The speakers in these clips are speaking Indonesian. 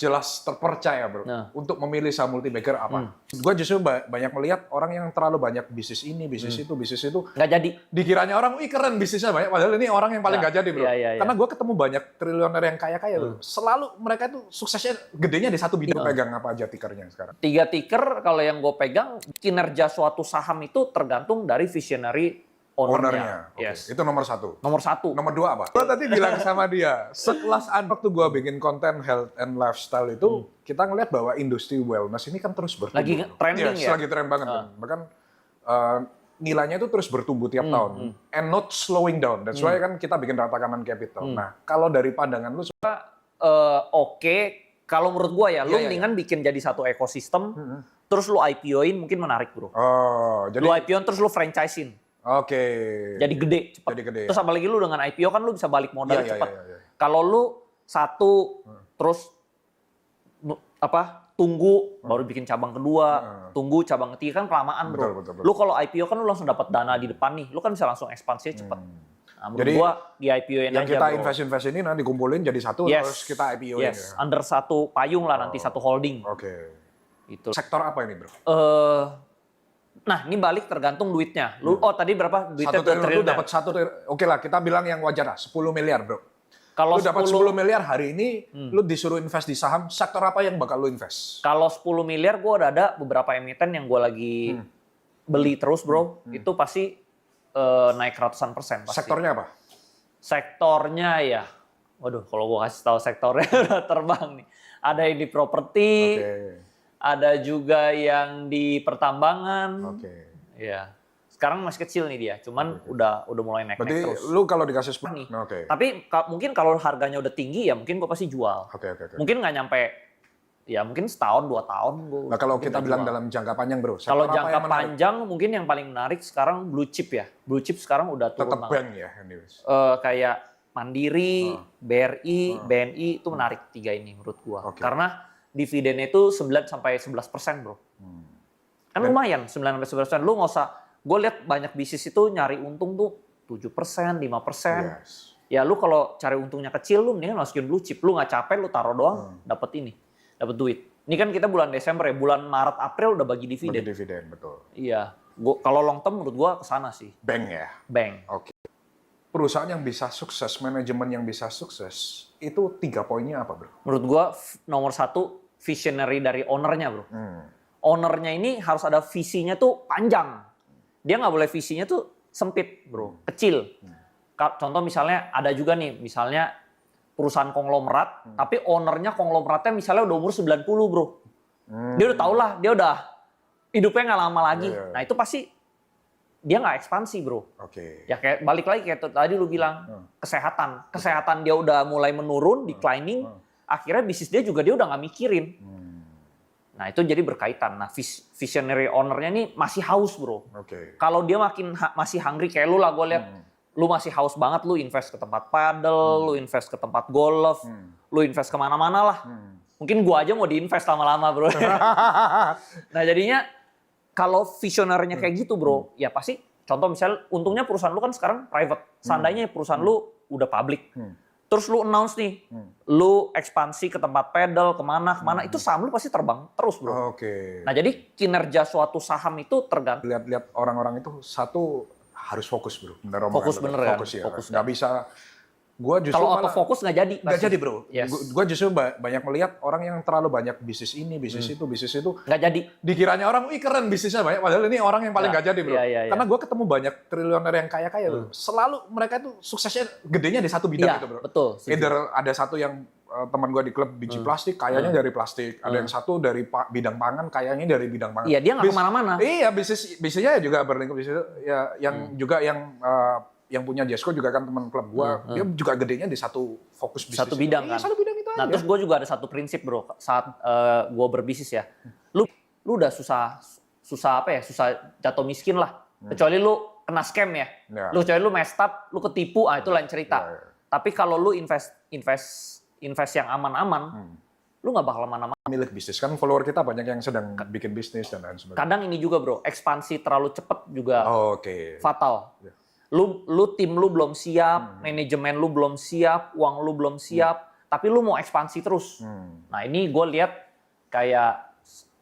jelas terpercaya bro untuk memilih saham multi-bagger apa. Gue justru banyak melihat orang yang terlalu banyak bisnis ini, bisnis itu nggak jadi. Dikiranya orang, wih keren bisnisnya banyak, padahal ini orang yang paling nggak jadi bro. Karena gue ketemu banyak triliuner yang kaya-kaya bro. Selalu mereka tuh suksesnya gedenya di satu bidang. Pegang apa aja tikernya sekarang? 3 tiker kalau yang gue pegang, kinerja suatu saham itu tergantung dari visionary ownernya. Okay. Itu nomor 1. Nomor 1. Nomor 2 apa? Gue tadi bilang sama dia, sekelas waktu gue bikin konten health and lifestyle itu, kita ngeliat bahwa industri wellness ini kan terus bertumbuh. Lagi trending ya? Lagi tren banget. Bahkan nilainya itu terus bertumbuh tiap tahun. And not slowing down. That's why kan kita bikin rata kanan capital. Nah, kalau dari pandangan lu... Oke, kalau menurut gue ya, lu mendingan bikin jadi satu ekosistem, terus lu IPO-in mungkin menarik bro. Jadi... Lu IPO-in terus lu franchise-in. Oke. Jadi gede, cepat. Terus apalagi lu dengan IPO kan lu bisa balik modal cepat. Kalau lu satu, terus tunggu baru bikin cabang kedua, tunggu cabang ketiga kan kelamaan bro. Betul. Lu kalau IPO kan lu langsung dapat dana di depan nih, lu kan bisa langsung ekspansinya cepat. Nah, jadi gua di IPO-in yang aja kita bro. invest ini nanti dikumpulin jadi satu terus kita IPO-in ya. Under satu payung lah nanti, satu holding. Oke. Itu. Sektor apa ini bro? Nah, ini balik tergantung duitnya. Lu tadi berapa duitnya? 1 triliun, lu dapat 1 triliun. Oke lah, kita bilang yang wajar lah, 10 miliar, bro. Kalau lu dapat 10 miliar hari ini, lu disuruh invest di saham, sektor apa yang bakal lu invest? Kalau 10 miliar gue udah ada beberapa emiten yang gue lagi beli terus, bro. Itu pasti naik ratusan persen pasti. Sektornya apa? Sektornya ya, waduh kalau gue kasih tahu sektornya udah terbang nih. Ada yang di properti. Ada juga yang di pertambangan. Ya. Sekarang masih kecil nih dia, cuman udah mulai naik berarti terus. Lu kalau dikasih 10 nih. Tapi mungkin kalau harganya udah tinggi ya mungkin gue pasti jual. Mungkin nggak nyampe ya mungkin setahun 2 tahun gue. Nah, kalau kita bilang dalam jangka panjang, bro. Kalau jangka panjang mungkin yang paling menarik sekarang blue chip ya. Blue chip sekarang udah turun. Tetap bank ya, anyways. Kayak Mandiri, BRI, BNI itu menarik 3 ini menurut gua. Karena dividennya itu 9-11%, bro. Kan lumayan 9-11%. Lu nggak usah, gue lihat banyak bisnis itu nyari untung tuh 7%, 5%. Ya lu kalau cari untungnya kecil, lu mendingan masukin blue chip. Lu nggak capek, lu taruh doang, dapat duit. Ini kan kita bulan Desember ya, bulan Maret, April udah bagi dividen. Bagi dividen, betul. Iya. Kalau long term menurut gua kesana sih. Bank ya? Bank. Oke. Perusahaan yang bisa sukses, manajemen yang bisa sukses, itu 3 poinnya apa, bro? Menurut gua nomor 1 visionary dari ownernya, bro. Ownernya ini harus ada visinya tuh panjang. Dia nggak boleh visinya tuh sempit, bro, kecil. Contoh misalnya ada juga nih, misalnya perusahaan konglomerat, tapi ownernya konglomeratnya misalnya udah umur 90, bro. Dia udah tau lah, dia udah hidupnya nggak lama lagi. Nah itu pasti dia nggak ekspansi, bro. Ya kayak balik lagi kayak tadi lu bilang, kesehatan dia udah mulai menurun, declining, akhirnya bisnis dia juga dia udah nggak mikirin. Nah itu jadi berkaitan. Nah visionary ownernya nih masih haus, bro. Kalau dia masih hungry kayak lu lah, gue lihat lu masih haus banget, lu invest ke tempat paddle, lu invest ke tempat golf, lu invest kemana-mana lah. Mungkin gua aja mau diinvest lama-lama, bro. Nah jadinya kalau visionernya kayak gitu, bro, ya pasti contoh misalnya untungnya perusahaan lu kan sekarang private. Seandainya perusahaan lu udah public. Terus lu announce nih, lu ekspansi ke tempat pedal, kemana, itu saham lu pasti terbang terus, bro. Nah jadi kinerja suatu saham itu tergantung. Lihat orang-orang itu satu harus fokus, bro. Fokus bener kan? Fokus ya. Nggak bisa. Kalau autofokus nggak jadi. Nggak jadi, bro. Gue justru banyak melihat orang yang terlalu banyak bisnis ini, bisnis itu. Nggak jadi. Dikiranya orang, wih keren bisnisnya banyak. Padahal ini orang yang paling nggak jadi, bro. Karena gue ketemu banyak triliuner yang kaya-kaya, bro. Selalu mereka tuh suksesnya gedenya di satu bidang gitu, bro. Betul. Either ada satu yang teman gue di klub biji plastik, kayaknya dari plastik. Ada yang satu dari bidang pangan, kayaknya dari bidang pangan. Iya, dia nggak kemana-mana. Iya, bisnisnya juga berlingkup di situ. Ya, yang punya Jesco juga kan teman klub gua, dia juga gedenya di satu fokus bisnis. Satu bidang kan. Satu bidang itu aja. Nah, terus gua juga ada satu prinsip, bro, saat gua berbisnis ya. Lu udah susah jatuh miskin lah. Kecuali lu kena scam ya. Kecuali lu messed up, lu ketipu, itu lain cerita. Tapi kalau lu invest yang aman-aman, lu nggak bakal mana-mana. Milik bisnis kan follower kita banyak yang sedang bikin bisnis dan lain sebagainya. Kadang ini juga, bro, ekspansi terlalu cepat juga fatal. Lu tim lu belum siap, manajemen lu belum siap, uang lu belum siap, tapi lu mau ekspansi terus. Nah ini gue lihat kayak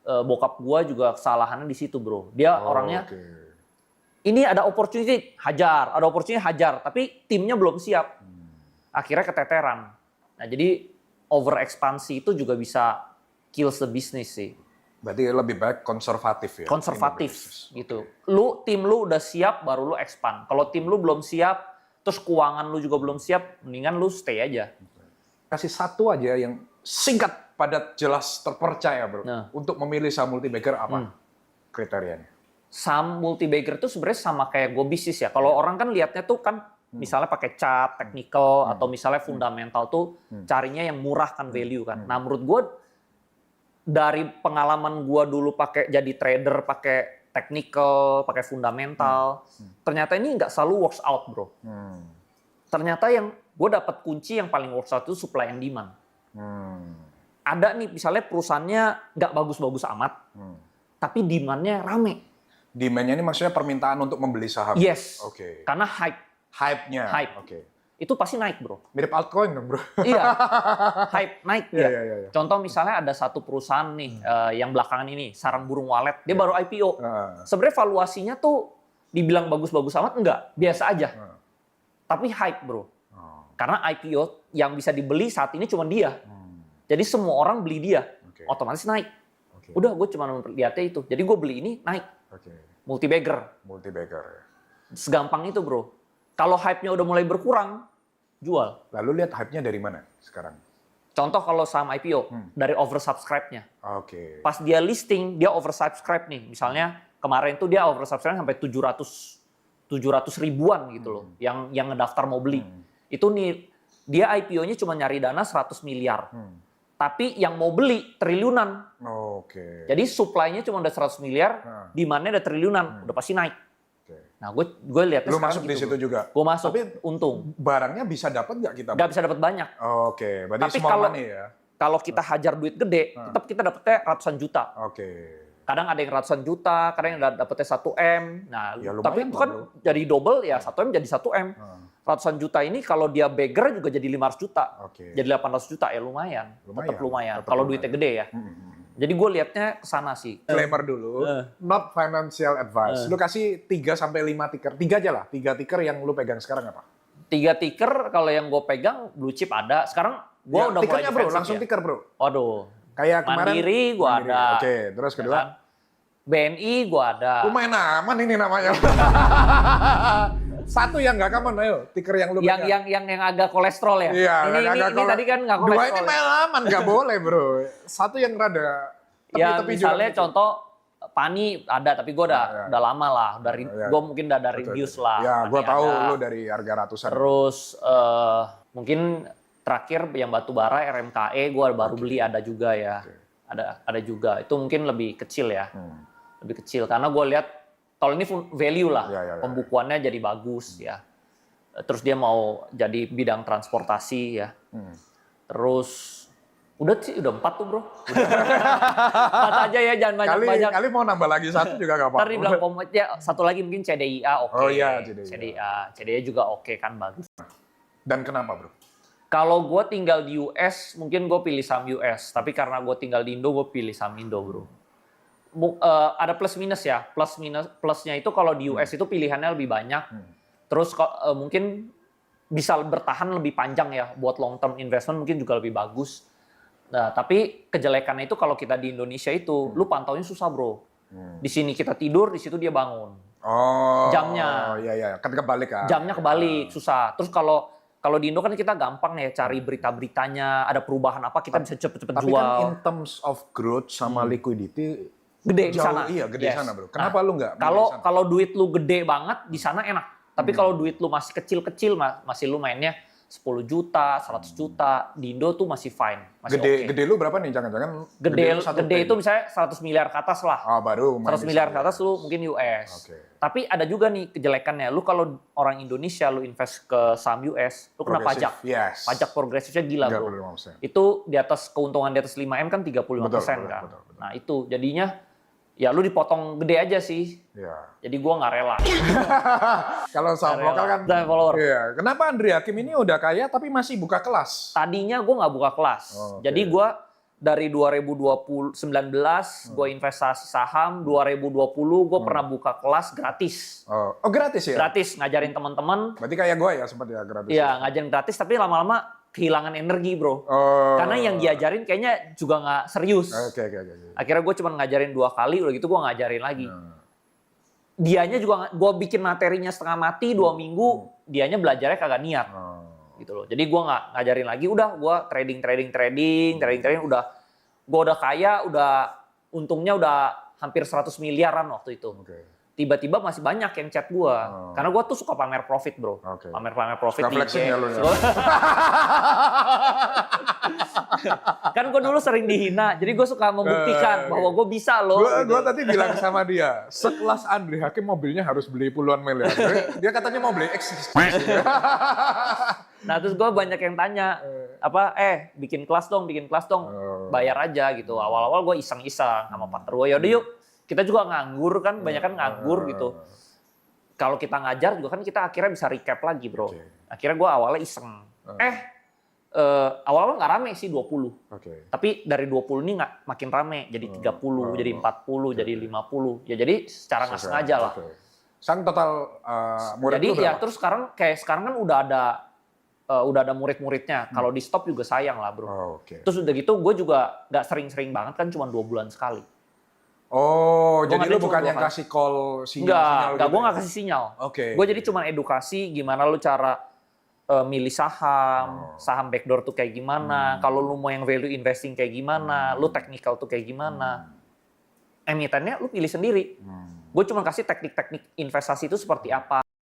bokap gue juga kesalahannya di situ bro. Dia orangnya, ini ada opportunity hajar, ada opportunity hajar, tapi timnya belum siap. Akhirnya keteteran. Nah jadi over ekspansi itu juga bisa kills the business sih. Berarti lebih baik konservatif ya? Konservatif gitu. Tim lu udah siap baru lu expand. Kalau tim lu belum siap, terus keuangan lu juga belum siap, mendingan lu stay aja. Kasih satu aja yang singkat, padat, jelas, terpercaya bro. Untuk memilih saham multi-bagger apa kriterianya? Saham multi-bagger itu sebenarnya sama kayak go bisnis ya. Kalau orang kan lihatnya tuh kan misalnya pakai chart, technical, atau misalnya fundamental tuh carinya yang murah kan value kan. Nah menurut gue dari pengalaman gue dulu pakai jadi trader, pakai technical, pakai fundamental, ternyata ini nggak selalu works out bro. Ternyata yang gue dapat kunci yang paling works out itu supply and demand. Ada nih misalnya perusahaannya nggak bagus-bagus amat, tapi demand-nya rame. Demand-nya ini maksudnya permintaan untuk membeli saham? Yes, karena hype-nya. Itu pasti naik bro. Mirip altcoin dong bro. Iya, hype naik ya. Contoh misalnya ada satu perusahaan nih yang belakangan ini, sarang burung walet, dia baru IPO. Sebenarnya valuasinya tuh dibilang bagus-bagus amat, enggak, biasa aja. Tapi hype bro. Karena IPO yang bisa dibeli saat ini cuma dia. Jadi semua orang beli dia, otomatis naik. Udah gue cuma lihatnya itu. Jadi gue beli ini naik. Multi-bagger. Segampang itu bro. Kalau hype-nya udah mulai berkurang, jual. Lalu lihat hype-nya dari mana sekarang? Contoh kalau saham IPO, dari oversubscribe-nya. Pas dia listing, dia oversubscribe nih. Misalnya kemarin tuh dia oversubscribe sampai 700 ribuan gitu loh, yang ngedaftar mau beli. Itu nih, dia IPO-nya cuma nyari dana 100 miliar. Tapi yang mau beli triliunan. Jadi supply-nya cuma udah 100 miliar, demand-nya udah triliunan, udah pasti naik. Nah, gue lihatnya lu masuk di situ juga. Gue masuk, tapi untung. Barangnya bisa dapat nggak kita? Nggak bisa dapat banyak. Berarti tapi small money ya. Kalau kita hajar duit gede, tetap kita dapetnya ratusan juta. Kadang ada yang ratusan juta, kadang yang dapetnya 1 M. Nah, ya, tapi itu kan bro. Jadi double ya 1 M jadi 1 M. Ratusan juta ini kalau dia bagger juga jadi 500 juta. Jadi 800 juta ya lumayan. Tetap lumayan. Kalau duitnya gede ya. Jadi gue liatnya ke sana sih. Disclaimer dulu, not financial advice. Lu kasih 3 sampai 5 ticker. 3 aja lah, 3 ticker yang lu pegang sekarang apa? 3 ticker kalau yang gue pegang blue chip ada. Sekarang gue udah mulai defensif bro, langsung ticker bro. Waduh. Kayak kemarin Mandiri gue ada. Terus kedua? BNI gue ada. Lumayan aman ini namanya. Satu yang nggak common, ayo ticker yang lu pegang. Yang agak kolesterol ya. Iya, ini tadi kan nggak kolesterol. Dua ini main aman, nggak boleh bro. Satu yang rada tepi-tepi ya, misalnya juga. Contoh Pani ada, tapi gue udah lama lah, gue mungkin udah dari news lah. Ya, gue tahu lu dari harga ratusan. Terus mungkin terakhir yang batu bara RMKE gue baru beli ada juga ya, ada juga. Itu mungkin lebih kecil ya, lebih kecil karena gue lihat kalau ini value lah, pembukuannya jadi bagus ya. Terus dia mau jadi bidang transportasi ya. Terus udah 4 tuh bro. 4 aja ya, jangan banyak-banyak. Kali mau nambah lagi 1 juga gak apa-apa. Ntar dibilang ya, 1 lagi mungkin CDIA oke. Oh iya CDIA. CDIA juga oke kan, bagus. Dan kenapa bro? Kalau gue tinggal di US, mungkin gue pilih saham US. Tapi karena gue tinggal di Indo, gue pilih saham Indo bro. Ada plus minus ya. Plusnya itu kalau di US itu pilihannya lebih banyak. Terus mungkin bisa bertahan lebih panjang ya. Buat long term investment mungkin juga lebih bagus. Nah, tapi kejelekannya itu kalau kita di Indonesia itu, lu pantaunya susah bro. Di sini kita tidur, di situ dia bangun. Jamnya. Iya. Kan kebalik kan. Jamnya kebalik, susah. Terus kalau di Indo kan kita gampang ya cari berita-beritanya, ada perubahan apa kita bisa cepet-cepet jual. Tapi kan in terms of growth sama liquidity gede di sana. Iya, gede di sana bro. Kenapa lu nggak? Kalau duit lu gede banget di sana enak. Tapi kalau duit lu masih kecil-kecil, masih lu mainnya 10 juta, 100 juta, di Indo tuh masih fine. Masih gede lu berapa nih? Jangan-jangan gede itu misalnya 100 miliar ke atas lah. Baru 100 miliar ke atas lu mungkin US. Tapi ada juga nih kejelekannya. Lu kalau orang Indonesia lu invest ke saham US, lu kena pajak. Pajak progresifnya gila bro. Itu di atas keuntungan di atas 5M kan 35% kan. Betul. Nah itu jadinya Ya lu dipotong gede aja sih. Ya. Jadi gue nggak rela. Kalau saham lokal kan. Follower. Iya. Kenapa Andri Hakim ini udah kaya tapi masih buka kelas? Tadinya gue nggak buka kelas. Jadi gue dari 2019 gue investasi saham, 2020 gue pernah buka kelas gratis. Oh gratis ya? Gratis, ngajarin teman-teman. Berarti kayak gue ya sempat ya gratis. Iya, ngajarin gratis tapi lama-lama kehilangan energi, bro. Karena yang diajarin kayaknya juga nggak serius. Oke. Akhirnya gue cuma ngajarin 2 kali, udah gitu gue ngajarin lagi. Dianya juga, gue bikin materinya setengah mati 2 minggu, dianya belajarnya kagak niat. Gitu loh. Jadi gue nggak ngajarin lagi, udah gue trading, udah gue udah kaya, untungnya udah hampir 100 miliaran waktu itu. Tiba-tiba masih banyak yang chat gue. Karena gue tuh suka pamer profit, bro. Pamer profit di IG. Ya, lu ya? Kan gue dulu sering dihina, jadi gue suka membuktikan bahwa gue bisa loh. Gue tadi bilang sama dia, sekelas Andri Hakim mobilnya harus beli puluhan miliar. Dia katanya mau beli X. Nah terus gue banyak yang tanya, bikin kelas dong, bayar aja gitu. Awal-awal gue iseng-iseng sama partner gue, yaudah yuk. Kita juga nganggur kan, banyak kan nganggur gitu. Kalau kita ngajar juga kan kita akhirnya bisa recap lagi, bro. Akhirnya gue awalnya iseng. Awal-awal nggak rame sih 20. Tapi dari 20 ini makin rame. Jadi 30, jadi 40, jadi 50. Ya jadi secara nggak sengaja lah. Sang total murid jadi itu berapa? Ya terus sekarang kan udah ada murid-muridnya. Kalau di stop juga sayang lah, bro. Terus udah gitu gue juga nggak sering-sering banget kan, cuma 2 bulan sekali. Jadi lu bukan yang kasih call sinyal? Enggak, gue nggak kasih sinyal. Gue jadi cuma edukasi gimana lu cara milih saham backdoor tuh kayak gimana, kalau lu mau yang value investing kayak gimana, lu technical tuh kayak gimana. Emitennya lu pilih sendiri. Gue cuma kasih teknik-teknik investasi itu seperti apa.